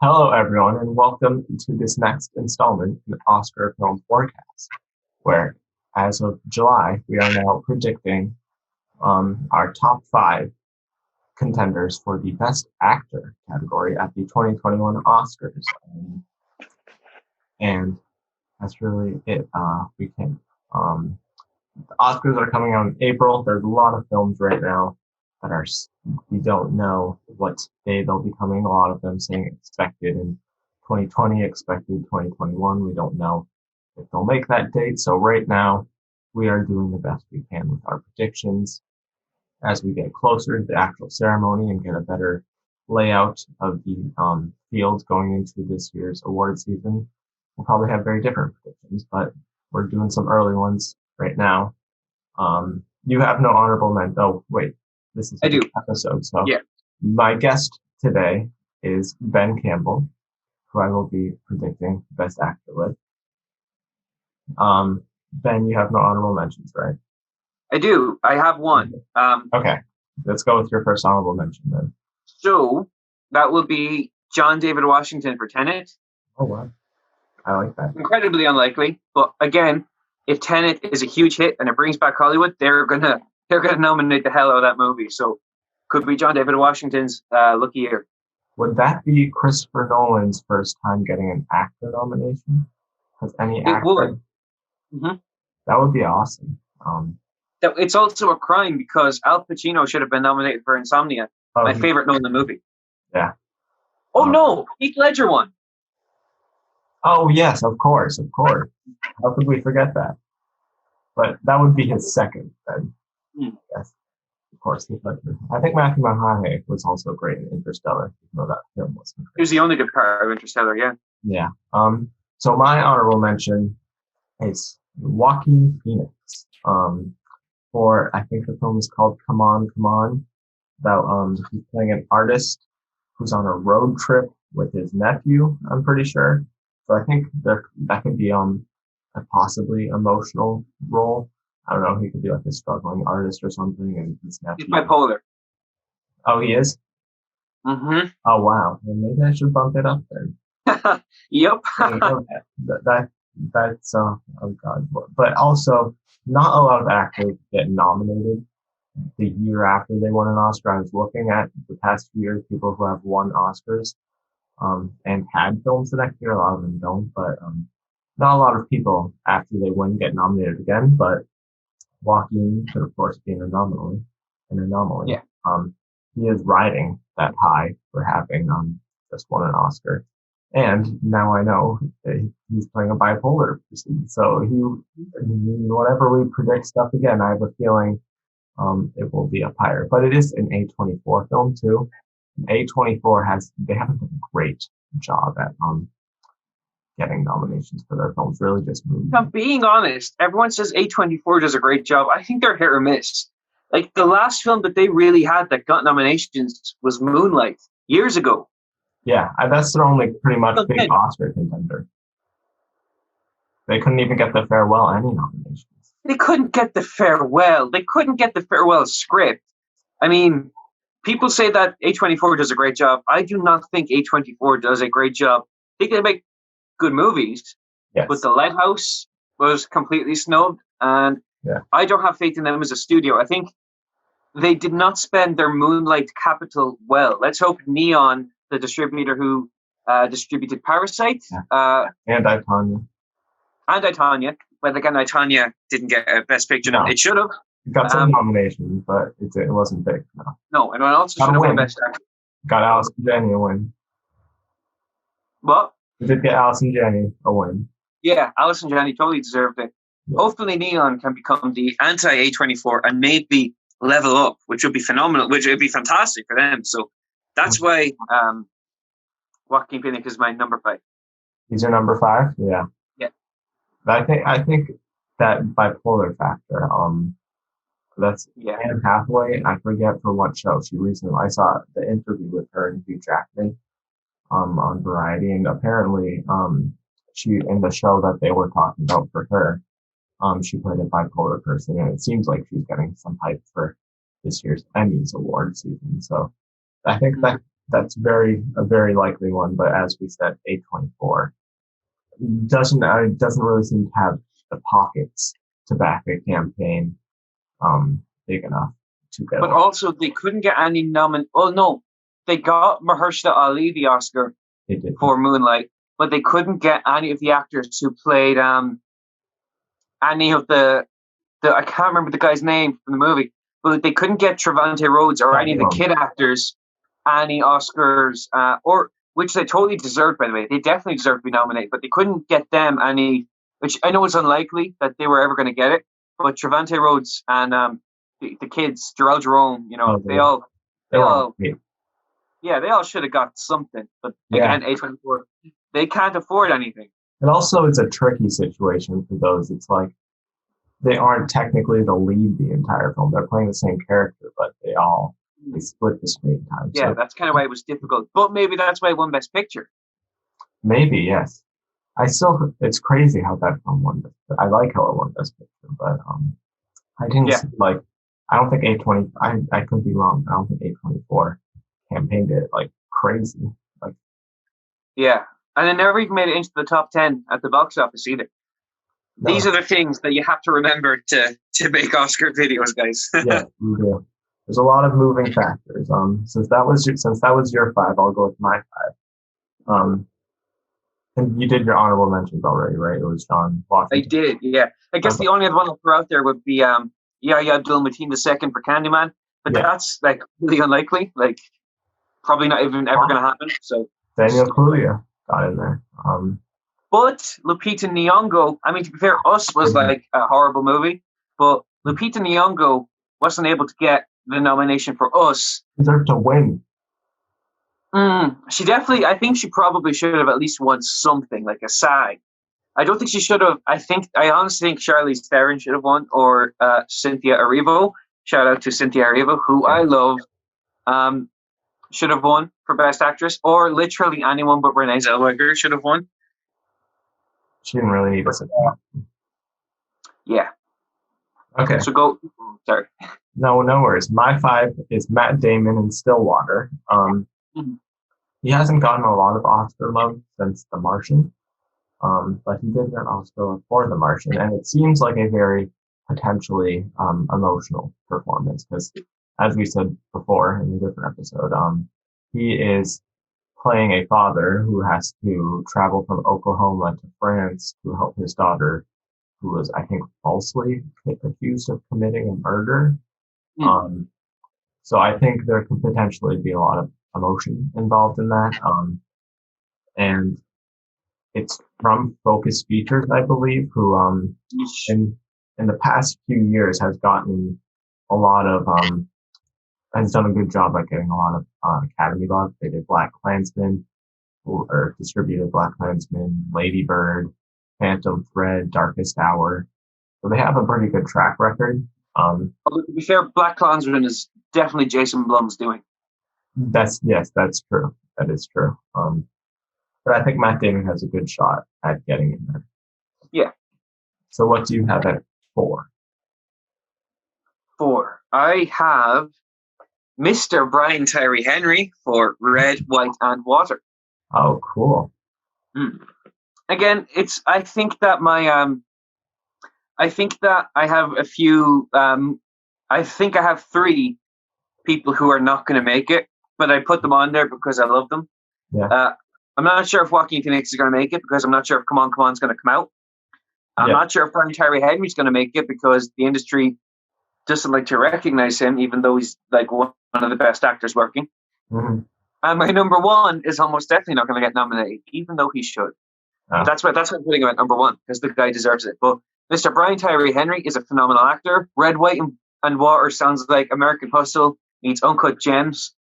Hello, everyone, and welcome to this next installment in the Oscar Film Forecast, where, as of July, we are now predicting our top five contenders for the Best Actor category at the 2021 Oscars. And that's really it. The Oscars are coming out in April. There's a lot of films right now that we don't know what day they'll be coming. A lot of them saying expected in 2020, expected 2021. We don't know if they'll make that date. So right now, we are doing the best we can with our predictions. As we get closer to the actual ceremony and get a better layout of the fields going into this year's award season, we'll probably have very different predictions, but we're doing some early ones right now. You have no honorable mention. Oh, wait. This is I do. Episode. So yeah. My guest today is Ben Campbell, who I will be predicting Best Actor with. Ben, you have no honorable mentions, right? I do. I have one. Okay. Let's go with your first honorable mention then. So that will be John David Washington for Tenet. Oh, wow. I like that. Incredibly unlikely, but again, if Tenet is a huge hit and it brings back Hollywood, they're gonna nominate the hell out of that movie. So could be John David Washington's lucky year. Would that be Christopher Nolan's first time getting an actor nomination? Has any actor? It would. Mm-hmm. That would be awesome. It's also a crime because Al Pacino should have been nominated for Insomnia, my favorite Nolan movie. Yeah. Oh no, Heath Ledger won. Oh yes, of course. How could we forget that? But that would be his second then. Yes, of course, Heath Ledger. I think Matthew McConaughey was also great in Interstellar, even though that film wasn't great. He was the only good part of Interstellar, yeah. Yeah. So my honorable mention is Joaquin Phoenix. For I think the film is called Come On, Come On, about he's playing an artist who's on a road trip with his nephew, I'm pretty sure. So I think that could be a possibly emotional role. I don't know, he could be like a struggling artist or something, and his nephew. He's bipolar. Oh, he is? Mm-hmm. Oh, wow. Well, maybe I should bump it up then. Yep. That's oh god. But also, not a lot of actors get nominated the year after they won an Oscar. I was looking at the past few years, people who have won Oscars and had films the next year. A lot of them don't, but not a lot of people after they win get nominated again. But Joaquin could, of course, be an anomaly. Yeah. He is riding that high for having just won an Oscar. And now I know that he's playing a bipolar person. So whatever we predict stuff again, I have a feeling it will be up higher. But it is an A24 film too. A24 they haven't done a great job at getting nominations for their films. Really just movies. Now, being honest, everyone says A24 does a great job. I think they're hit or miss. Like the last film that they really had that got nominations was Moonlight years ago. Yeah, that's their only pretty much big Oscar contender. They couldn't even get the Farewell any nominations. They couldn't get the Farewell. They couldn't get the Farewell script. I mean, people say that A24 does a great job. I do not think A24 does a great job. I think they make good movies, yes. But The Lighthouse was completely snubbed, and I don't have faith in them as a studio. I think they did not spend their Moonlight capital well. Let's hope Neon, the distributor who distributed Parasite, and I, Tonya. But again, I, Tonya didn't get a Best Picture. No. It should have. It got some nominations, but it wasn't big. No, and I also should have won Best Actor. Got Allison Janney a win. What? We did get Allison Janney a win. Yeah, Allison Janney totally deserved it. Yeah. Hopefully Neon can become the anti-A24 and maybe level up, which would be phenomenal, which would be fantastic for them. So that's why Joaquin Phoenix is my number 5. He's your number 5? Yeah. Yeah. I think that bipolar factor, that's Anne Hathaway. I forget for what show she recently. I saw the interview with her and Hugh Jackman on Variety, and apparently she in the show that they were talking about for her, she played a bipolar person, and it seems like she's getting some hype for this year's Emmys award season. So I think that That's a very likely one. But as we said, A24 doesn't really seem to have the pockets to back a campaign big enough to get But one. also, they couldn't get any Oh no, they got Mahershala Ali the Oscar for Moonlight, but they couldn't get any of the actors who played any of the I can't remember the guy's name from the movie, but they couldn't get Trevante Rhodes or any of the kid actors any Oscars, or which they totally deserved, by the way. They definitely deserved to be nominated, but they couldn't get them any, which I know is unlikely that they were ever going to get it. But Trevante Rhodes and the kids, Jarrell Jerome, they all, yeah, they all should have got something. But again, A24, they can't afford anything. And also, it's a tricky situation for those. It's like they aren't technically the lead the entire film. They're playing the same character, but they split the screen time. Yeah, so that's kind of why it was difficult. But maybe that's why it won Best Picture. Maybe, yes. It's crazy how that film won. I like how it won Best Picture, but I didn't see, I don't think A20. I could be wrong. I don't think A24 campaigned it like crazy. Like, yeah, and it never even made it into the top 10 at the box office either. No. These are the things that you have to remember to make Oscar videos, guys. Yeah, you do. There's a lot of moving factors. Since that was your 5, I'll go with my 5. And you did your honorable mentions already, right? It was John Washington. I did, yeah. I guess the only other one I'll throw out there would be Yahya Abdul-Mateen II for Candyman, but that's like really unlikely. Like probably not even ever going to happen. So Daniel Kaluuya got in there. But Lupita Nyong'o, I mean, to be fair, Us was like a horrible movie, but Lupita Nyong'o wasn't able to get the nomination for Us. Deserved to win. She definitely, I think she probably should have at least won something, like a SAG. I don't think she should have. I honestly think Charlize Theron should have won, or Cynthia Erivo. Shout out to Cynthia Erivo, who I love. Should have won for Best Actress, or literally anyone but Renee Zellweger should have won. She didn't really need us. Yeah. Okay. So go. Sorry. No worries. My 5 is Matt Damon in Stillwater. He hasn't gotten a lot of Oscar love since The Martian, but he did get an Oscar for The Martian, and it seems like a very potentially emotional performance because, as we said before in a different episode, he is playing a father who has to travel from Oklahoma to France to help his daughter, who was, I think, falsely accused of committing a murder. So I think there could potentially be a lot of emotion involved in that. And it's from Focus Features, I believe, who in the past few years has gotten a lot of has done a good job at getting a lot of Academy love. They did Black Klansman, or distributed Black Klansman, Lady Bird, Phantom Thread, Darkest Hour. So they have a pretty good track record. To be fair, Black Klansman is definitely Jason Blum's doing. That's true. That is true. But I think Matt Damon has a good shot at getting in there. Yeah. So what do you have at 4? 4. I have Mr. Brian Tyree Henry for Red, White, and Water. Oh, cool. Again, I think that I have a few. I think I have 3 people who are not going to make it, but I put them on there because I love them. Yeah. I'm not sure if Joaquin Phoenix is going to make it because I'm not sure if Come On is going to come out. I'm not sure if Brian Tyree Henry is going to make it because the industry doesn't like to recognize him, even though he's like one of the best actors working. Mm-hmm. And my number 1 is almost definitely not going to get nominated, even though he should. That's why I'm putting him at number 1 because the guy deserves it. But Mr. Brian Tyree Henry is a phenomenal actor. Red, White, and Water sounds like American Hustle meets Uncut Gems.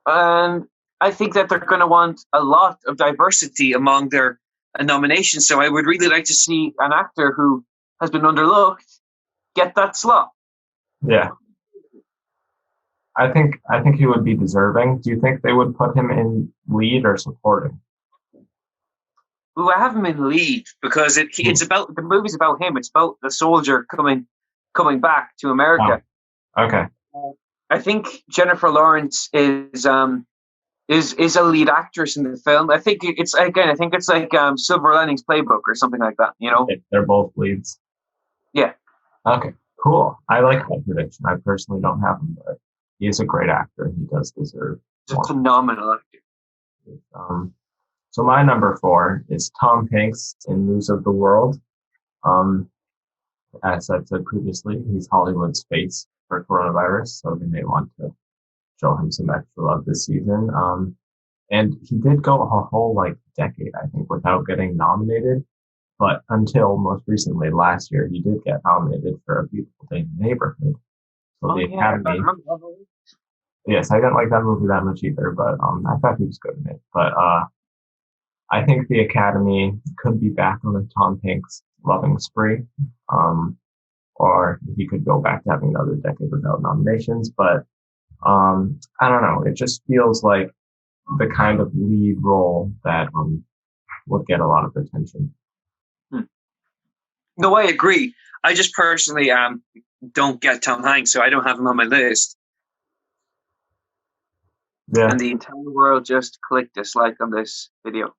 And I think that they're going to want a lot of diversity among their nominations. So I would really like to see an actor who has been underlooked get that slot. Yeah. I think he would be deserving. Do you think they would put him in lead or supporting? Ooh, I have him in lead because it's about the movie's about him. It's about the soldier coming back to America. Oh, okay. I think Jennifer Lawrence is is a lead actress in the film. I think it's like Silver Linings Playbook or something like that. You know? They're both leads. Yeah. Okay, cool. I like that prediction. I personally don't have him, but he is a great actor. He does deserve He's a more. phenomenal actor. So my number 4 is Tom Hanks in News of the World. Um, as I've said previously, he's Hollywood's face for coronavirus, so they may want to show him some extra love this season. And he did go a whole decade, I think, without getting nominated. But until most recently, last year, he did get nominated for A Beautiful Day in the Neighborhood. So the Academy. Yes, I didn't like that movie that much either, but I thought he was good in it. But I think the Academy could be back on a Tom Hanks loving spree, or he could go back to having another decade without nominations. But I don't know. It just feels like the kind of lead role that would get a lot of attention. No, I agree. I just personally don't get Tom Hanks, so I don't have him on my list. Yeah. And the entire world just clicked dislike on this video.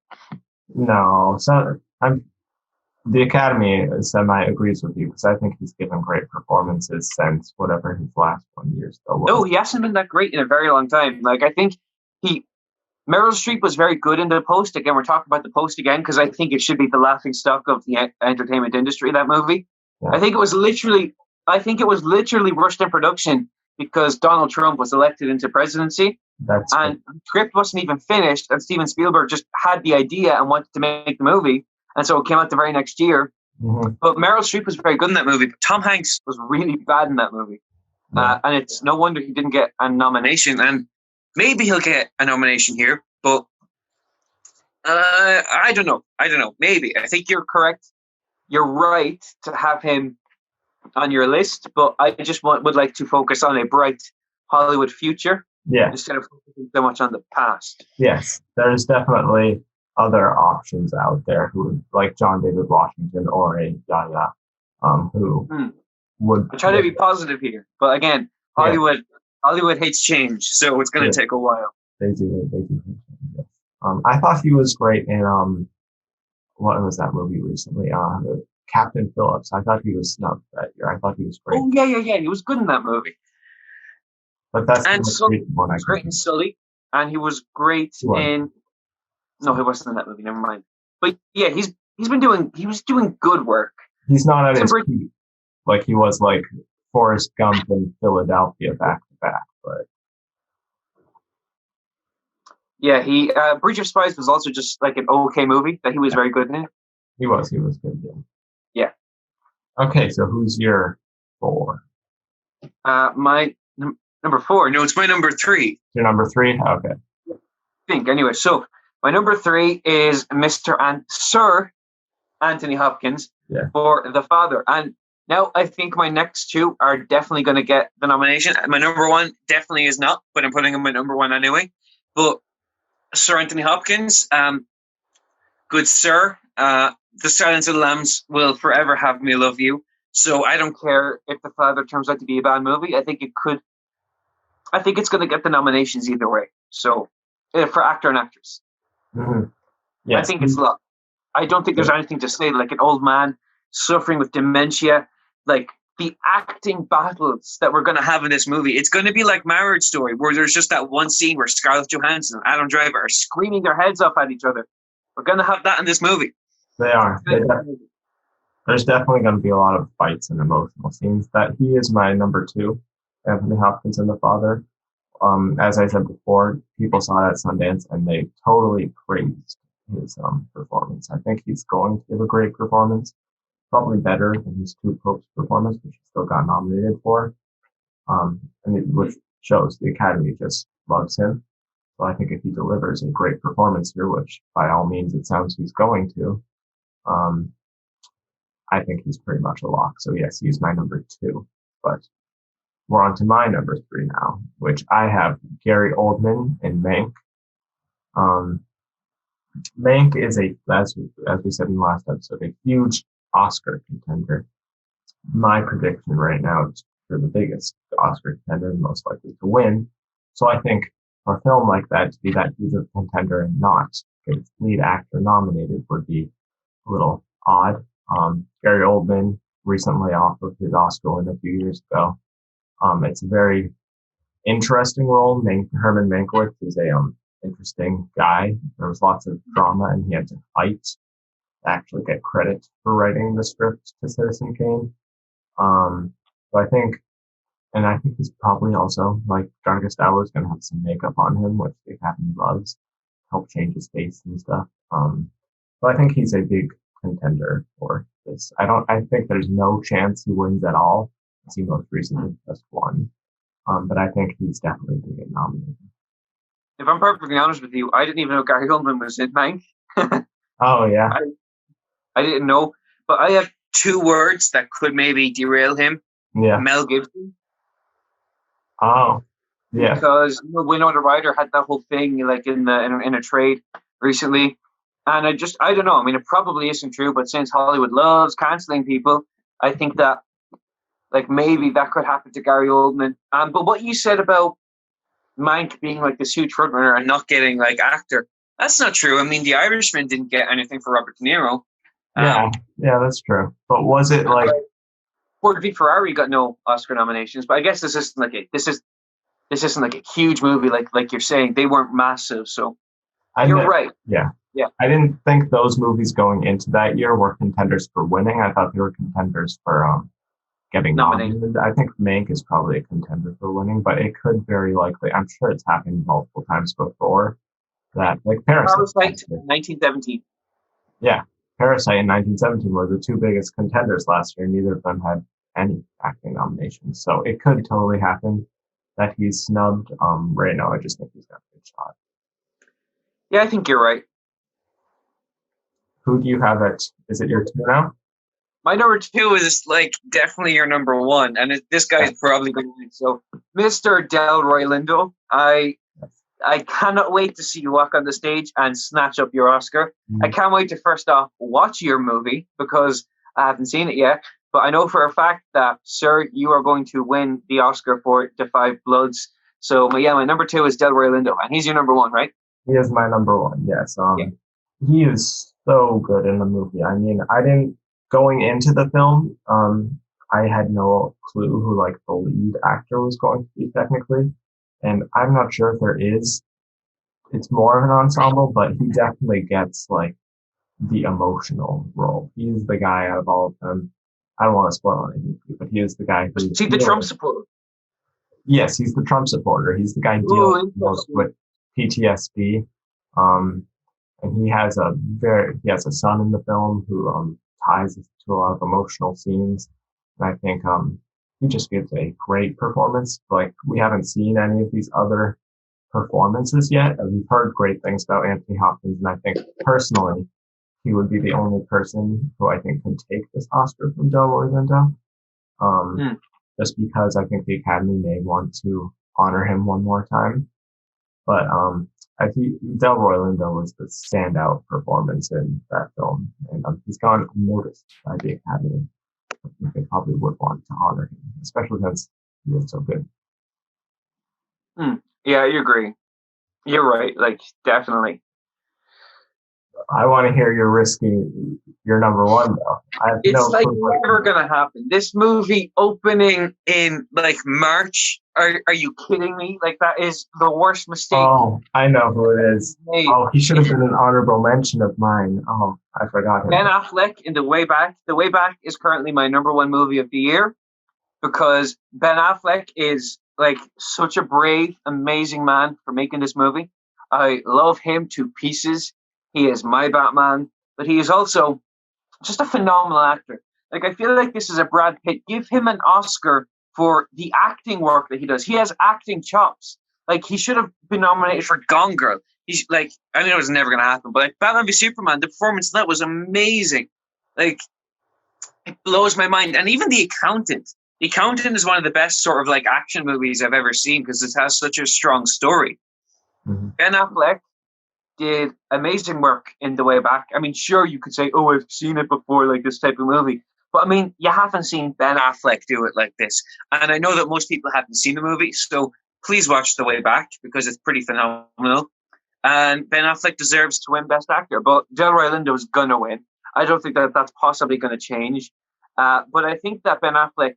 No, so the Academy semi agrees with you because I think he's given great performances since whatever his last 1 year still was. No, he hasn't been that great in a very long time. Like, I think Meryl Streep was very good in The Post. Again, we're talking about The Post again because I think it should be the laughing stock of the entertainment industry, that movie. Yeah. I think it was literally rushed in production because Donald Trump was elected into presidency. And the script wasn't even finished, and Steven Spielberg just had the idea and wanted to make the movie, and so it came out the very next year. Mm-hmm. But Meryl Streep was very good in that movie, but Tom Hanks was really bad in that movie. Yeah. And it's no wonder he didn't get a nomination, and maybe he'll get a nomination here, but I don't know. Maybe. I think you're correct. You're right to have him on your list, but I just would like to focus on a bright Hollywood future. Yeah. Instead of focusing so much on the past. Yes, there's definitely other options out there who, like John David Washington or a Yaya, who would. I try to be positive here, but again, Hollywood hates change, so it's going to take a while. They do. Yes. I thought he was great in what was that movie recently? Captain Phillips. I thought he was snubbed that year. I thought he was great. Oh yeah. He was good in that movie. But that's and Sully was great in Sully, and he was great in. No, he wasn't in that movie. Never mind. But yeah, he was doing good work. He's not at his peak, like he was like Forrest Gump in Philadelphia back to back. But yeah, Bridge of Spies was also just like an okay movie that he was very good in. He was good. Yeah. Okay, so who's your 4? My number 4. No, it's my number 3. Your number 3? Okay. I think anyway. So my number 3 is Mr. and Sir Anthony Hopkins for The Father. And now I think my next 2 are definitely going to get the nomination. My number 1 definitely is not, but I'm putting him my number 1 anyway. But Sir Anthony Hopkins, good sir. The Silence of the Lambs will forever have me love you. So I don't care if The Father turns out to be a bad movie. I think it's going to get the nominations either way. So for actor and actress. Mm-hmm. Yes. I think it's luck. I don't think there's anything to say, like an old man suffering with dementia, like the acting battles that we're going to have in this movie. It's going to be like Marriage Story, where there's just that one scene where Scarlett Johansson and Adam Driver are screaming their heads off at each other. We're going to have that in this movie. They are. There's definitely going to be a lot of fights and emotional scenes. That he is my number 2, Anthony Hopkins in The Father. As I said before, people saw it at Sundance and they totally praised his performance. I think he's going to give a great performance, probably better than his 2 Popes performance, which he still got nominated for. Which shows the Academy just loves him. So I think if he delivers a great performance here, which by all means it sounds he's going to, I think he's pretty much a lock. So yes, he's my number 2. But we're on to my number 3 now, which I have Gary Oldman in Mank. Mank is as we said in the last episode, a huge Oscar contender. My prediction right now is for the biggest Oscar contender and most likely to win. So I think for a film like that to be that huge of a contender and not get its lead actor nominated would be a little odd. Gary Oldman recently off of his Oscar win a few years ago. It's a very interesting role. Herman Mankiewicz is a interesting guy. There was lots of drama, and he had to fight to actually get credit for writing the script to Citizen Kane. So I think he's probably also, like John Gostower, is going to have some makeup on him, which the Academy loves, help change his face and stuff. So I think he's a big contender for this. I think there's no chance he wins at all, as he most recently just won. But I think he's definitely going to get nominated. If I'm perfectly honest with you, I didn't even know Gary Oldman was in Mank. Oh, yeah. I didn't know. But I have two words that could maybe derail him. Yeah. Mel Gibson. Oh, yeah. Because Winona Ryder had that whole thing like in a trade recently. And I don't know. I mean, it probably isn't true, but since Hollywood loves canceling people, I think that like maybe that could happen to Gary Oldman. But what you said about Mank being like this huge frontrunner and not getting like actor, that's not true. I mean, The Irishman didn't get anything for Robert De Niro. Yeah, that's true. But was it like Ford v Ferrari got no Oscar nominations? But I guess this isn't like a huge movie like you're saying. They weren't massive, so you're right. Yeah. Yeah. I didn't think those movies going into that year were contenders for winning. I thought they were contenders for getting nominated. I think Mank is probably a contender for winning, but it could very likely. I'm sure it's happened multiple times before. That like Parasite 1917. Yeah, Parasite and 1917 were the two biggest contenders last year. Neither of them had any acting nominations, so it could totally happen that he's snubbed. Right now, I just think he's got a good shot. Yeah, I think you're right. Who do you have is it your two now? My number two is like definitely your number one, and this guy's probably going to win. So, Mr. Delroy Lindo, I cannot wait to see you walk on the stage and snatch up your Oscar. I can't wait to first off watch your movie because I haven't seen it yet. But I know for a fact that, sir, you are going to win the Oscar for Da 5 Bloods. So, my number two is Delroy Lindo, and he's your number one, right? He is my number one, yes. He is so good in the movie. I mean, going into the film, I had no clue who like the lead actor was going to be technically. And I'm not sure if there is. It's more of an ensemble, but he definitely gets like the emotional role. He's the guy out of all of them. I don't want to spoil anything, but he is the guy who. Is he the Trump supporter? Yes, he's the Trump supporter. He's the guy dealing most with PTSD. And he has a son in the film who ties to a lot of emotional scenes. And I think he just gives a great performance. Like we haven't seen any of these other performances yet. And we've heard great things about Anthony Hopkins, and I think personally he would be the only person who I think could take this Oscar from Delroy Lindo. Just because I think the Academy may want to honor him one more time. But Delroy Lindo was the standout performance in that film, and he's gone unnoticed by the Academy. I think they probably would want to honor him, especially since he is so good. Yeah, I agree. You're right. Like, definitely. I want to hear your number one, though. It's never going to happen. This movie opening in like March. Are you kidding me? Like, that is the worst mistake. Oh, I know who it is. Oh, he should have been an honorable mention of mine. Oh, I forgot him. Ben Affleck in The Way Back. The Way Back is currently my number one movie of the year because Ben Affleck is like such a brave, amazing man for making this movie. I love him to pieces. He is my Batman, but he is also just a phenomenal actor. Like, I feel like this is a Brad Pitt. Give him an Oscar for the acting work that he does. He has acting chops. Like, he should have been nominated for Gone Girl. He's like, I mean, it was never going to happen, but like Batman v Superman, the performance in that was amazing. Like, it blows my mind. And even The Accountant. The Accountant is one of the best sort of like action movies I've ever seen because it has such a strong story. Mm-hmm. Ben Affleck did amazing work in The Way Back. I mean, sure, you could say, oh, I've seen it before, like this type of movie. But I mean, you haven't seen Ben Affleck do it like this. And I know that most people haven't seen the movie. So please watch The Way Back because it's pretty phenomenal. And Ben Affleck deserves to win Best Actor, but Delroy Lindo is gonna win. I don't think that that's possibly going to change. But I think that Ben Affleck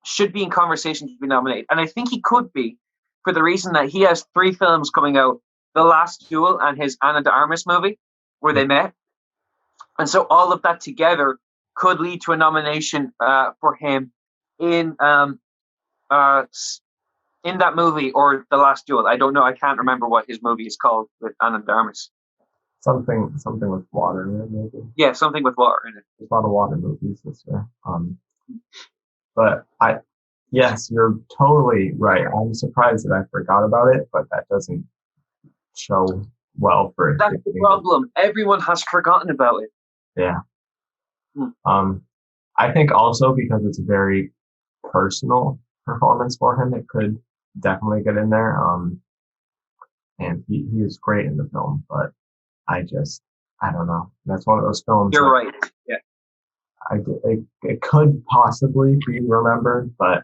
should be in conversation to be nominated. And I think he could be for the reason that he has 3 films coming out, The Last Duel and his Ana de Armas movie, where they met. And so all of that together could lead to a nomination for him in that movie or The Last Duel. I don't know. I can't remember what his movie is called with Ana de Armas. Something with water in it, maybe. Yeah, something with water in it. There's a lot of water movies this year. But yes, you're totally right. I'm surprised that I forgot about it, but that doesn't show well for it. That's the problem. Everyone has forgotten about it. Yeah. I think also because it's a very personal performance for him, it could definitely get in there. And he is great in the film, but I don't know. That's one of those films. You're right. Yeah. It could possibly be remembered, but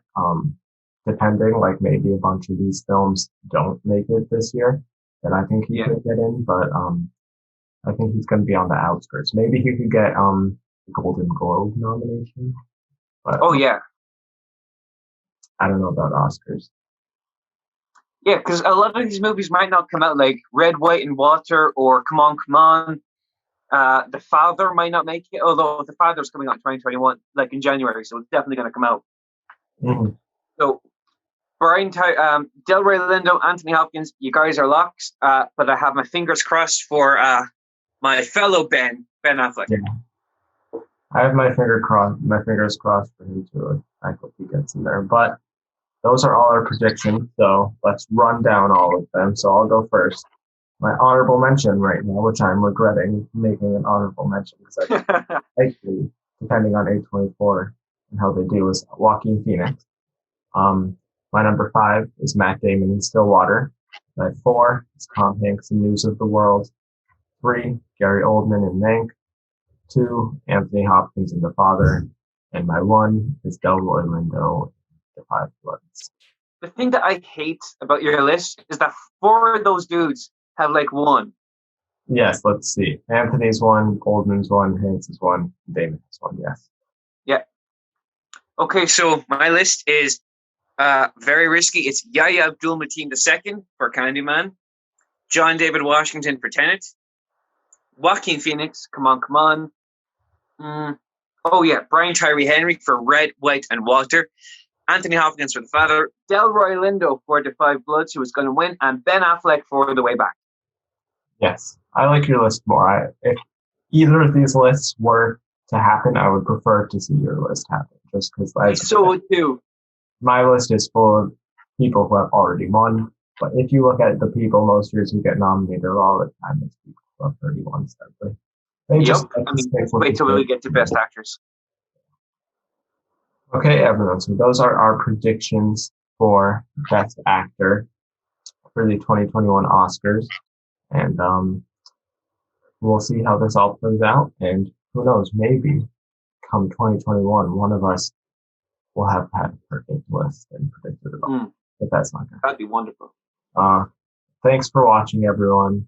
depending, like maybe a bunch of these films don't make it this year, then I think he could get in. But I think he's going to be on the outskirts. Maybe he could get the Golden Globe nomination. But, I don't know about Oscars. Yeah, because a lot of these movies might not come out, like Red, White, and Water or Come On, Come On. The Father might not make it, although The Father's coming out in 2021, like in January, so it's definitely going to come out. Mm-hmm. So, Delroy Lindo, Anthony Hopkins, you guys are locked, but I have my fingers crossed for my fellow Ben Affleck. Yeah. I have my fingers crossed for him too. I hope he gets in there, but those are all our predictions, so let's run down all of them. So I'll go first. My honorable mention right now, which I'm regretting making an honorable mention because actually, depending on A24 and how they do, is Joaquin Phoenix. My number 5 is Matt Damon in Stillwater. My 4 is Tom Hanks in News of the World. 3, Gary Oldman in Mank. 2, Anthony Hopkins in The Father. And my 1 is Delroy Lindo. The 5 Bloods. The thing that I hate about your list is that 4 of those dudes have like 1. Yes, let's see. Anthony's 1, Goldman's 1, Hanks is 1, Damon's 1, yes. Yeah. Okay, so my list is very risky. It's Yahya Abdul-Mateen II for Candyman, John David Washington for Tenet, Joaquin Phoenix, Come On, Come On. Brian Tyree Henry for Red, White, and Water. Anthony Hopkins for The Father, Delroy Lindo for The 5 Bloods, who is going to win, and Ben Affleck for The Way Back. Yes, I like your list more. If either of these lists were to happen, I would prefer to see your list happen, just because I so too. My list is full of people who have already won, but if you look at the people most years who get nominated all the time, it's people who have 31 sadly. Wait till we get to Best Actors. Okay, everyone. So those are our predictions for Best Actor for the 2021 Oscars. And we'll see how this all plays out. And who knows, maybe come 2021, one of us will have had a perfect list and predicted it all. But that's not good. That'd be wonderful. Thanks for watching, everyone.